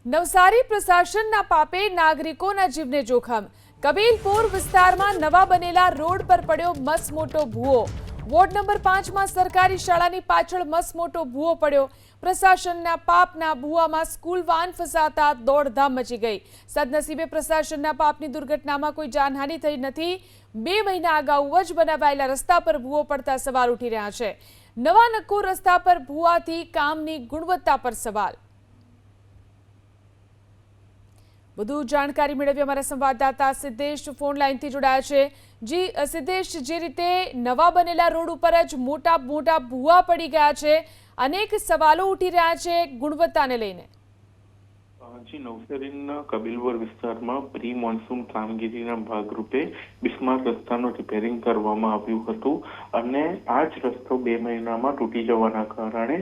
નવસારી પ્રશાસનના પાપે નાગરિકોના જીવને જોખમ। કબીલપુર વિસ્તારમાં નવા બનેલા રોડ પર પડ્યો મસમોટો ભૂવો। વોર્ડ નંબર 5 માં સરકારી શાળાની પાછળ મસમોટો ભૂવો પડ્યો। પ્રશાસનના પાપના ભૂવામાં સ્કૂલ વાન ફસાતા દોડધામ મચી ગઈ। સદનસીબે પ્રશાસનના પાપની દુર્ઘટનામાં કોઈ જાનહાનિ થઈ નથી। 2 મહિના અગાઉ જ બનાવાયેલા રસ્તા પર ભૂવો પડતા સવાલ ઉઠી રહ્યા છે। નવા નક્કોર રસ્તા પર ભૂવાથી કામની ગુણવત્તા પર સવાલ। વધુ જાણકારી મેળવી અમારા સંવાદદાતા સિદ્ધેશ ફોન લાઈનથી જોડાયા છે। જી સિદ્ધેશ, જે રીતે નવા બનેલા રોડ ઉપર જ મોટા ભૂવા પડી ગયા છે, અનેક સવાલો ઉઠી રહ્યા છે ગુણવત્તાને લઈને। જી, નવસારીના કબીલપુર વિસ્તારમાં પ્રી મોન્સૂન કામગીરીના ભાગરૂપે બિસ્માર્ક રસ્તાનું રિપેરિંગ કરવામાં આવ્યું હતું અને આ જ રસ્તો 2 મહિનામાં તૂટી જવાના કારણે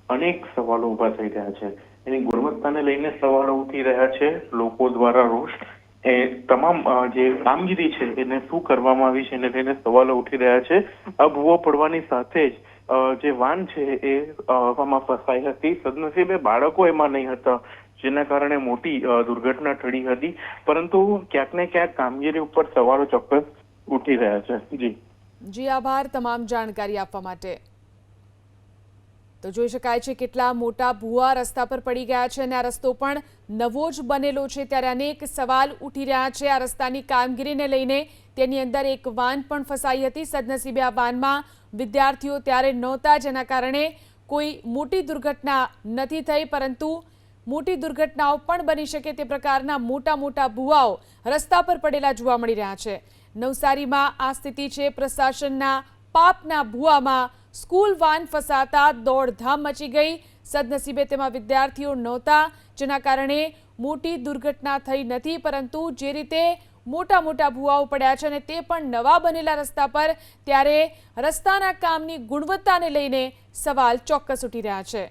અનેક સવાલો ઉભા થઈ રહ્યા છે। એની ગુણવત્તાને લઈને સવાલો ઉઠી રહ્યા છે। લોકો દ્વારા રોષ એ તમામ જે કામગીરી છે એને શું કરવામાં આવી છે એને લઈને સવાલો ઉઠી રહ્યા છે। આ ભૂવો પડવાની સાથે જ જે વાન છે એ હવામાં ફસાઈ હતી। સદનસીબે બાળકો એમાં નહીં હતા, જેના કારણે મોટી દુર્ઘટના ટળી હતી, પરંતુ ક્યાંક ને ક્યાંક કામગીરી ઉપર સવાલો ચોક્કસ ઉઠી રહ્યા છે। જી આભાર તમામ જાણકારી આપવા માટે। તો જોઈ શકાય છે કેટલા મોટા ભૂવા રસ્તા પર પડી ગયા છે અને આ રસ્તો પણ નવો જ બનેલો છે, ત્યારે અનેક સવાલ ઉઠી રહ્યા છે આ રસ્તાની કામગીરીને લઈને। તેની અંદર એક વાન પણ ફસાઈ હતી। સદનસીબે આ વાનમાં વિદ્યાર્થીઓ ત્યારે નહોતા, જેના કારણે કોઈ મોટી દુર્ઘટના નથી થઈ, પરંતુ મોટી દુર્ઘટનાઓ પણ બની શકે તે પ્રકારના મોટા ભૂવાઓ રસ્તા પર પડેલા જોવા મળી રહ્યા છે। નવસારીમાં આ સ્થિતિ છે। પ્રશાસનના પાપના ભૂવામાં સ્કૂલ વાન ફસાતા દોડધામ મચી ગઈ। સદનસીબે તેમાં વિદ્યાર્થીઓ નહોતા, જેના કારણે મોટી દુર્ઘટના થઈ નથી, પરંતુ જે રીતે મોટા ભૂવાઓ પડ્યા છે અને તે પણ નવા બનેલા રસ્તા પર, ત્યારે રસ્તાના કામની ગુણવત્તાને લઈને સવાલ ચોક્કસ ઉઠી રહ્યા છે।